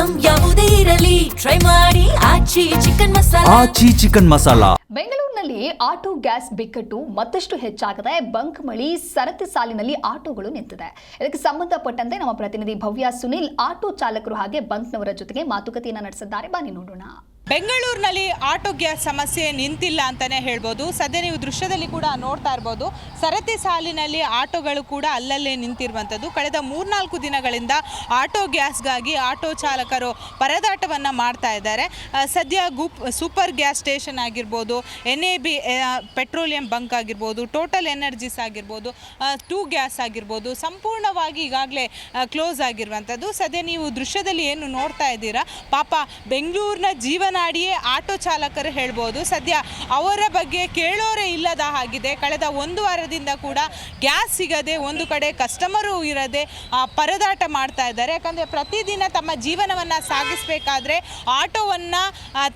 Item ಯಾವುದೇ ಇರಲಿ try ಮಾಡಿ ಆಚಿ ಚಿಕನ್ ಮಸಾಲಾ. ಬೆಂಗಳೂರಿನಲ್ಲಿ ಆಟೋ ಗ್ಯಾಸ್ ಬಿಕ್ಕಟ್ಟು ಮತ್ತಷ್ಟು ಹೆಚ್ಚಾಗಿದೆ. ಬಂಕ್ ಮಳಿ ಸರತಿ ಸಾಲಿನಲ್ಲಿ ಆಟೋಗಳು ನಿಂತಿದೆ. ಇದಕ್ಕೆ ಸಂಬಂಧಪಟ್ಟಂತೆ ನಮ್ಮ ಪ್ರತಿನಿಧಿ ಭವ್ಯ ಸುನಿಲ್ ಆಟೋ ಚಾಲಕರು ಹಾಗೆ ಬಂಕ್ನವರ ಜೊತೆಗೆ ಮಾತುಕತೆಯನ್ನು ನಡೆಸಿದ್ದಾರೆ. ಬನ್ನಿ ನೋಡೋಣ. ಬೆಂಗಳೂರಿನಲ್ಲಿ ಆಟೋ ಗ್ಯಾಸ್ ಸಮಸ್ಯೆ ನಿಂತಿಲ್ಲ ಅಂತಲೇ ಹೇಳ್ಬೋದು. ಸದ್ಯ ನೀವು ದೃಶ್ಯದಲ್ಲಿ ಕೂಡ ನೋಡ್ತಾ ಇರ್ಬೋದು, ಸರತಿ ಸಾಲಿನಲ್ಲಿ ಆಟೋಗಳು ಕೂಡ ಅಲ್ಲಲ್ಲೇ ನಿಂತಿರುವಂಥದ್ದು. ಕಳೆದ 3-4 ದಿನಗಳಿಂದ ಆಟೋ ಗ್ಯಾಸ್ಗಾಗಿ ಆಟೋ ಚಾಲಕರು ಪರದಾಟವನ್ನು ಮಾಡ್ತಾ ಇದ್ದಾರೆ. ಸದ್ಯ ಸೂಪರ್ ಗ್ಯಾಸ್ ಸ್ಟೇಷನ್ ಆಗಿರ್ಬೋದು, NAB ಪೆಟ್ರೋಲಿಯಂ ಬಂಕ್ ಆಗಿರ್ಬೋದು, ಟೋಟಲ್ ಎನರ್ಜೀಸ್ ಆಗಿರ್ಬೋದು, 2 ಗ್ಯಾಸ್ ಆಗಿರ್ಬೋದು, ಸಂಪೂರ್ಣವಾಗಿ ಈಗಾಗಲೇ ಕ್ಲೋಸ್ ಆಗಿರುವಂಥದ್ದು. ಸದ್ಯ ನೀವು ದೃಶ್ಯದಲ್ಲಿ ಏನು ನೋಡ್ತಾ ಇದ್ದೀರಾ, ಪಾಪ ಬೆಂಗಳೂರಿನ ಜೀವನಾಡಿಯೇ ಆಟೋ ಚಾಲಕರು ಹೇಳ್ಬೋದು. ಸದ್ಯ ಅವರ ಬಗ್ಗೆ ಕೇಳೋರೇ ಇಲ್ಲದ ಹಾಗಿದೆ. ಕಳೆದ 1 ವಾರದಿಂದ ಕೂಡ ಗ್ಯಾಸ್ ಸಿಗದೆ ಒಂದು ಕಡೆ ಕಸ್ಟಮರು ಇರದೆ ಪರದಾಟ ಮಾಡ್ತಾ ಇದ್ದಾರೆ. ಯಾಕಂದರೆ ಪ್ರತಿದಿನ ತಮ್ಮ ಜೀವನವನ್ನು ಸಾಗಿಸಬೇಕಾದ್ರೆ ಆಟೋವನ್ನು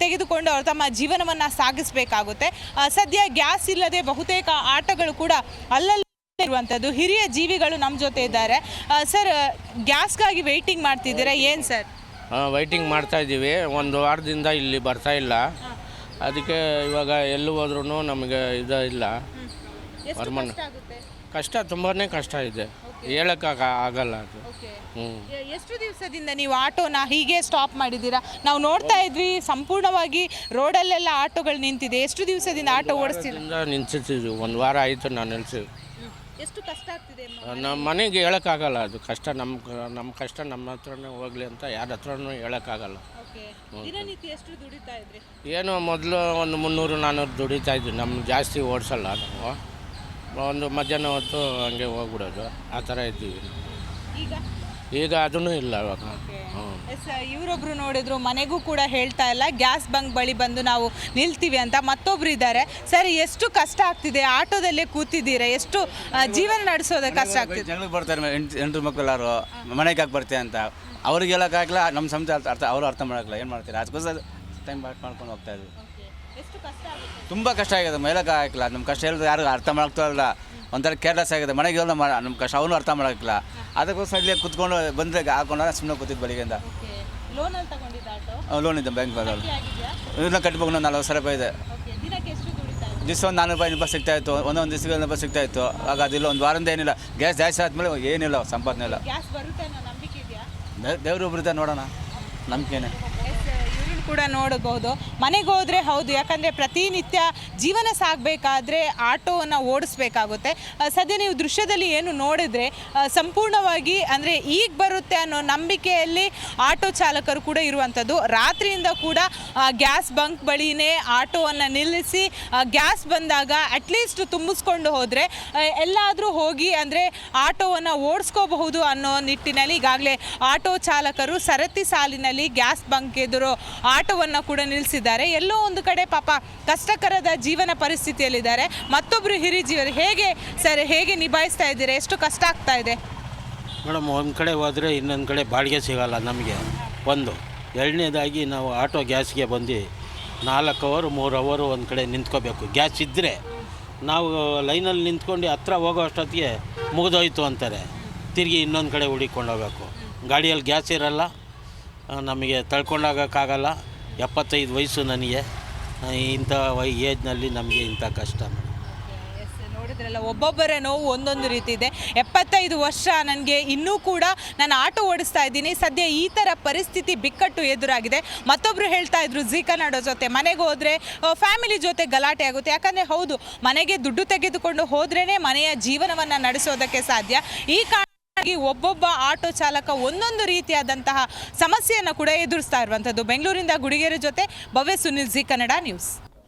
ತೆಗೆದುಕೊಂಡು ಅವರು ತಮ್ಮ ಜೀವನವನ್ನು ಸಾಗಿಸಬೇಕಾಗುತ್ತೆ. ಸದ್ಯ ಗ್ಯಾಸ್ ಇಲ್ಲದೆ ಬಹುತೇಕ ಆಟೋಗಳು ಕೂಡ ಅಲ್ಲಲ್ಲಿ ಇರುವಂಥದ್ದು. ಹಿರಿಯ ಜೀವಿಗಳು ನಮ್ಮ ಜೊತೆ ಇದ್ದಾರೆ. ಸರ್, ಗ್ಯಾಸ್ಗಾಗಿ ವೆಯ್ಟಿಂಗ್ ಮಾಡ್ತಿದ್ದೀರಾ ಏನು ಸರ್? ವೈಟಿಂಗ್ ಮಾಡ್ತಾ ಇದ್ದೀವಿ. 1 ವಾರದಿಂದ ಇಲ್ಲಿ ಬರ್ತಾ ಇಲ್ಲ. ಅದಕ್ಕೆ ಇವಾಗ ಎಲ್ಲಿ ಹೋದ್ರೂ ನಮಗೆ ಇಲ್ಲ. ಕಷ್ಟ ತುಂಬಾ ಕಷ್ಟ ಇದೆ, ಹೇಳೋಕ್ಕಾಗಲ್ಲ ಅದು. ಎಷ್ಟು ದಿವಸದಿಂದ ನೀವು ಆಟೋನ ಹೀಗೆ ಸ್ಟಾಪ್ ಮಾಡಿದ್ದೀರಾ? ನಾವು ನೋಡ್ತಾ ಇದ್ವಿ ಸಂಪೂರ್ಣವಾಗಿ ರೋಡಲ್ಲೆಲ್ಲ ಆಟೋಗಳು ನಿಂತಿದೆ. ಎಷ್ಟು ದಿವಸದಿಂದ ಆಟೋ ಓಡಿಸ್ತಿದ್ದೀರಾ? ನಿಲ್ಸಿದ್ದೀವಿ, 1 ವಾರ ಆಯಿತು ನಾನು ನಿಲ್ಸಿದ್ವಿ. ಎಷ್ಟು ಕಷ್ಟ ಆಗ್ತಿದೆ? ನಮ್ಮ ಮನೆಗೆ ಹೇಳೋಕ್ಕಾಗಲ್ಲ ಅದು ಕಷ್ಟ. ನಮ್ಮ ಕಷ್ಟ ನಮ್ಮ ಹತ್ರನೇ ಹೋಗಲಿ ಅಂತ ಯಾರ ಹತ್ರನೂ ಹೇಳೋಕ್ಕಾಗಲ್ಲ. ದಿನನಿತ್ಯ ಎಷ್ಟು ದುಡಿತಾ ಇದ್ರಿ? ಏನು ಮೊದಲು ಒಂದು 300-400 ದುಡಿತಾ ಇದ್ವಿ. ನಮ್ಮ ಜಾಸ್ತಿ ಓಡಿಸಲ್ಲ ನಾವು. ಒಂದು ಮಧ್ಯಾಹ್ನ ಹೊತ್ತು ಹಂಗೆ ಹೋಗ್ಬಿಡೋದು, ಆ ಥರ ಇದ್ದೀವಿ. ಈಗ ಅದೂ ಇಲ್ಲ ಇವಾಗ. ಇವರೊಬ್ರು ನೋಡಿದ್ರು, ಮನೆಗೂ ಕೂಡ ಹೇಳ್ತಾ ಇಲ್ಲ, ಗ್ಯಾಸ್ ಬಂಕ್ ಬಳಿ ಬಂದು ನಾವು ನಿಲ್ತೀವಿ ಅಂತ. ಮತ್ತೊಬ್ರು ಇದ್ದಾರೆ. ಸರ್, ಎಷ್ಟು ಕಷ್ಟ ಆಗ್ತಿದೆ? ಆಟೋದಲ್ಲೇ ಕೂತಿದ್ದೀರಾ, ಎಷ್ಟು ಜೀವನ ನಡೆಸೋದಕ್ಕೆ ಕಷ್ಟ ಆಗ್ತಿದೆ? ಜನಗಳಿಗೆ ಬರ್ತಾರೆ ಹೆಂಡ್ರು ಮಕ್ಕಳು ಎಲ್ಲರೂ, ಮನೆಗೆ ಯಾಕೆ ಬರ್ತೀಯ ಅಂತ ಅವ್ರಿಗೆ ಹೇಳೋಕ್ಕಾಗಲ್ಲ. ನಮ್ಮ ಸಮಸ್ಯೆ ಅವರು ಅರ್ಥ ಮಾಡೋಕ್ಕಲ್ಲ. ಏನು ಮಾಡ್ತೀರಾ? ಅದಕ್ಕೋಸ್ಕರ ಟೈಮ್ ಪಾಸ್ ಮಾಡ್ಕೊಂಡು ಹೋಗ್ತಾ ಇದ್ವಿ. ತುಂಬ ಕಷ್ಟ ಆಗಿದೆ, ಹೇಳೋಕ್ಕಾಗಲ್ಲ. ನಮ್ಮ ಕಷ್ಟ ಹೇಳಿದ್ರೆ ಯಾರು ಅರ್ಥ ಮಾಡೋಕ್ತಾರಲ್ಲ. ಒಂಥರ ಕೇರ್ಲೆಸ್ ಆಗಿದೆ. ಮನೆಗೆ ಹೇಳೋ ನಮ್ಮ ಕಷ್ಟ ಅವನು ಅರ್ಥ ಮಾಡೋಕ್ಕಿಲ್ಲ. ಅದಕ್ಕೋಸ್ಕರ ಇಲ್ಲೇ ಕುತ್ಕೊಂಡು ಬಂದರೆ ಹಾಕೊಂಡು ಸುಮ್ಮನೆ ಕೂತಿದ್ದು ಬೆಳಿಗ್ಗೆಯಿಂದ. ಲೋನ್ ಇದೆ ಬ್ಯಾಂಕ್ಗಳಲ್ಲಿ. ಇದನ್ನ ಕಟ್ಬೇಕು. 40,000 ರೂಪಾಯಿ ಇದೆ. ದಿವಸ ಒಂದು 400 ರೂಪಾಯಿ ಸಿಗ್ತಾಯಿತ್ತು. ಒಂದೊಂದು ದಿವಸಕ್ಕೆ 100 ರೂಪಾಯಿ ಸಿಗ್ತಾಯಿತ್ತು. ಆಗ ಅದಿಲ್ಲ, 1 ವಾರದಿಂದ ಏನಿಲ್ಲ. ಗ್ಯಾಸ್ ಜಾಸ್ತಿ ಆದಮೇಲೆ ಏನಿಲ್ಲ, ಸಂಪಾದನೆ ಇಲ್ಲ. ದೇವರು ಬರುತ್ತೆ, ನೋಡೋಣ, ನಂಬಿಕೆನೇ ಕೂಡ ನೋಡಬಹುದು. ಮನೆಗೆ ಹೋದರೆ ಹೌದು, ಯಾಕಂದರೆ ಪ್ರತಿನಿತ್ಯ ಜೀವನ ಸಾಗಬೇಕಾದ್ರೆ ಆಟೋವನ್ನು ಓಡಿಸ್ಬೇಕಾಗುತ್ತೆ. ಸದ್ಯ ನೀವು ದೃಶ್ಯದಲ್ಲಿ ಏನು ನೋಡಿದರೆ ಸಂಪೂರ್ಣವಾಗಿ ಅಂದರೆ ಈಗ ಬರುತ್ತೆ ಅನ್ನೋ ನಂಬಿಕೆಯಲ್ಲಿ ಆಟೋ ಚಾಲಕರು ಕೂಡ ಇರುವಂಥದ್ದು. ರಾತ್ರಿಯಿಂದ ಕೂಡ ಗ್ಯಾಸ್ ಬಂಕ್ ಬಳಿನೇ ಆಟೋವನ್ನು ನಿಲ್ಲಿಸಿ ಗ್ಯಾಸ್ ಬಂದಾಗ ಅಟ್ಲೀಸ್ಟ್ ತುಂಬಿಸ್ಕೊಂಡು ಹೋದರೆ ಎಲ್ಲಾದರೂ ಹೋಗಿ ಅಂದರೆ ಆಟೋವನ್ನು ಓಡಿಸ್ಕೋಬಹುದು ಅನ್ನೋ ನಿಟ್ಟಿನಲ್ಲಿ ಈಗಾಗಲೇ ಆಟೋ ಚಾಲಕರು ಸರತಿ ಸಾಲಿನಲ್ಲಿ ಗ್ಯಾಸ್ ಬಂಕ್ ಎದುರು ಆಟೋವನ್ನು ಕೂಡ ನಿಲ್ಲಿಸಿದ್ದಾರೆ. ಎಲ್ಲೋ ಒಂದು ಕಡೆ ಪಾಪ ಕಷ್ಟಕರದ ಜೀವನ ಪರಿಸ್ಥಿತಿಯಲ್ಲಿದ್ದಾರೆ. ಮತ್ತೊಬ್ಬರು ಹಿರಿಯ ಜೀವನ ಹೇಗೆ ನಿಭಾಯಿಸ್ತಾ ಇದ್ದೀರಾ? ಎಷ್ಟು ಕಷ್ಟ ಆಗ್ತಾ ಇದೆ ಮೇಡಮ್? ಒಂದು ಕಡೆ ಹೋದರೆ ಇನ್ನೊಂದು ಕಡೆ ಬಾಡಿಗೆ ಸಿಗೋಲ್ಲ ನಮಗೆ. ಒಂದು ಎರಡನೇದಾಗಿ ನಾವು ಆಟೋ ಗ್ಯಾಸ್ಗೆ ಬಂದು 4 ಅವರ್ 3 ಅವರ್ ಒಂದು ಕಡೆ ನಿಂತ್ಕೋಬೇಕು. ಗ್ಯಾಸ್ ಇದ್ದರೆ ನಾವು ಲೈನಲ್ಲಿ ನಿಂತ್ಕೊಂಡು ಹತ್ರ ಹೋಗೋ ಅಷ್ಟೊತ್ತಿಗೆ ಮುಗಿದೋಯ್ತು ಅಂತಾರೆ. ತಿರುಗಿ ಇನ್ನೊಂದು ಕಡೆ ಹುಡುಕೊಂಡು ಹೋಗಬೇಕು. ಗಾಡಿಯಲ್ಲಿ ಗ್ಯಾಸ್ ಇರಲ್ಲ, ನಮಗೆ ತಳ್ಕೊಂಡೋಗೋಕ್ಕಾಗಲ್ಲ. 75 ವಯಸ್ಸು ನನಗೆ. ಇಂಥ ಏಜ್ನಲ್ಲಿ ನಮಗೆ ಇಂಥ ಕಷ್ಟ. ನೋಡಿದ್ರಲ್ಲ, ಒಬ್ಬೊಬ್ಬರ ನೋವು ಒಂದೊಂದು ರೀತಿ ಇದೆ. 75 ವರ್ಷ ನನಗೆ, ಇನ್ನೂ ಕೂಡ ನಾನು ಆಟೋ ಓಡಿಸ್ತಾ ಇದ್ದೀನಿ. ಸದ್ಯ ಈ ಥರ ಪರಿಸ್ಥಿತಿ ಬಿಕ್ಕಟ್ಟು ಎದುರಾಗಿದೆ. ಮತ್ತೊಬ್ಬರು ಹೇಳ್ತಾ ಇದ್ರು ಜೀ ಕನ್ನಡ ಜೊತೆ ಮನೆಗೆ ಹೋದರೆ ಫ್ಯಾಮಿಲಿ ಜೊತೆ ಗಲಾಟೆ ಆಗುತ್ತೆ. ಯಾಕಂದರೆ ಹೌದು, ಮನೆಗೆ ದುಡ್ಡು ತೆಗೆದುಕೊಂಡು ಹೋದ್ರೇ ಮನೆಯ ಜೀವನವನ್ನು ನಡೆಸೋದಕ್ಕೆ ಸಾಧ್ಯ. ಈ ಒಬ್ಬೊಬ್ಬ ಆಟೋ ಚಾಲಕ ಒಂದೊಂದು ರೀತಿಯಾದಂತಹ ಸಮಸ್ಯೆಯನ್ನು ಕೂಡ ಎದುರಿಸ್ತಾ ಇರುವಂಥದ್ದು. ಬೆಂಗಳೂರಿಂದ ಗುಡಿಗೆರೆ ಜೊತೆ ಭವ್ಯ ಸುನಿಲ್, ಜೀ ಕನ್ನಡ ನ್ಯೂಸ್.